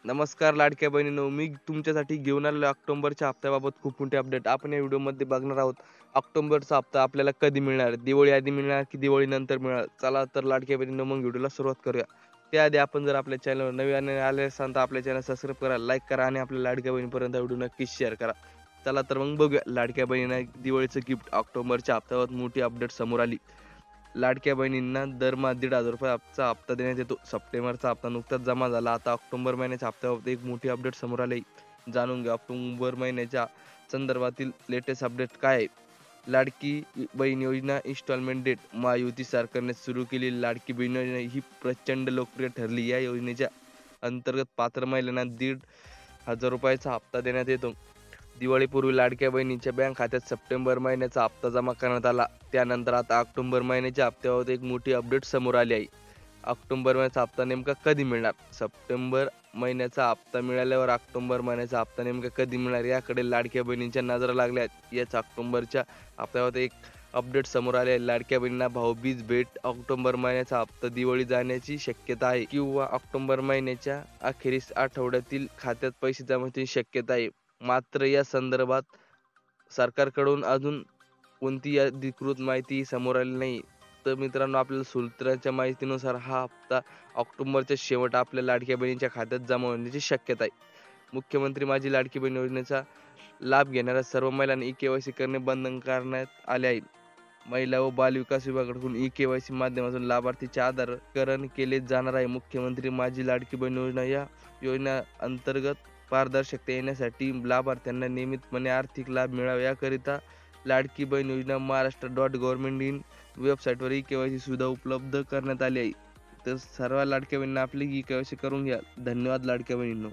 नमस्कार लाडक्या बहिणींनो, मी तुमच्यासाठी घेऊन आलेलो ऑक्टोबरच्या हप्त्याबाबत खूप मोठी अपडेट. आपण या व्हिडिओमध्ये बघणार आहोत. ऑक्टोबरचा हप्ता आपल्याला कधी मिळणार? दिवाळी आधी मिळणार की दिवाळी नंतर मिळणार? चला तर लाडक्या बहिणींनो, मग व्हिडिओला सुरुवात करूया. त्याआधी आपण जर आपल्या चॅनलवर नवीन आले असाल तर आपल्या चॅनल सबस्क्राईब करा, लाईक करा आणि आपल्या लाडक्या बहिणीपर्यंत व्हिडिओ नक्कीच शेअर करा. चला तर मग बघूया लाडक्या बहिणींना दिवाळीचं गिफ्ट. ऑक्टोबरच्या हप्त्यावर मोठी अपडेट समोर आली. लाडक्या बहिणींना दरमहा ₹1,500 हप्ता देण्यात येतो. सप्टेंबरचा हप्ता नुकताच जमा झाला. आता ऑक्टोबर महिन्याच्या हप्त्याबाबत एक मोठी अपडेट समोर आली. जाणून घ्या ऑक्टोबर महिन्याच्या संदर्भातील लेटेस्ट अपडेट काय आहे. लाडकी बहीण योजना इन्स्टॉलमेंट डेट. महायुती सरकारने सुरू केलेली लाडकी बहीण योजना ही प्रचंड लोकप्रिय ठरली. या योजनेच्या अंतर्गत पात्र महिलांना ₹1,500 हप्ता देण्यात येतो. दिवाळीपूर्वी लाडक्या बहिणीच्या बँक खात्यात सप्टेंबर महिन्याचा हप्ता जमा करण्यात आला. त्यानंतर आता ऑक्टोबर महिन्याच्या हप्त्याबाबत एक मोठी अपडेट समोर आली आहे. ऑक्टोबर महिन्याचा हप्ता नेमका कधी मिळणार? सप्टेंबर महिन्याचा हप्ता मिळाल्यावर ऑक्टोबर महिन्याचा हप्ता नेमका कधी मिळणार याकडे लाडक्या बहिणींच्या नजरा लागल्या आहेत. याच ऑक्टोबरच्या हप्त्याबाबत एक अपडेट समोर आले आहे. लाडक्या बहिणींना भाऊबीज भेट. ऑक्टोबर महिन्याचा हप्ता दिवाळी जाण्याची शक्यता आहे किंवा ऑक्टोबर महिन्याच्या अखेरीस आठवड्यातील खात्यात पैसे जमा होण्याची शक्यता आहे. मात्र या संदर्भात सरकारकडून अजून कोणतीही अधिकृत माहिती समोर आली नाही. तर मित्रांनो, आपल्याला सूत्रांच्या माहितीनुसार हा हप्ता ऑक्टोबरच्या शेवट आपल्या लाडक्या बहिणीच्या खात्यात जमा होण्याची शक्यता आहे. मुख्यमंत्री माझी लाडकी बहीण योजनेचा लाभ घेणाऱ्या सर्व महिलांना ई-केवायसी करणे बंधन करण्यात आले आहे. महिला व बाल विकास विभागाकडून ई-केवायसी माध्यमातून लाभार्थीचे आधारीकरण केले जाणार आहे. मुख्यमंत्री माझी लाडकी बहीण योजना या योजनेअंतर्गत पारदर्शकता येण्यासाठी लाभार्थ्यांना नियमितपणे आर्थिक लाभ मिळावा याकरिता लाडकी बहीण योजना महाराष्ट्र.गव्हर्नमेंट इन वेबसाईटवर ई-केवायसी सुविधा उपलब्ध करण्यात आली आहे. तर सर्व लाडक्या बहिणींना आपली ई-केवायसी करून घ्या. धन्यवाद लाडक्या बहिणींनो.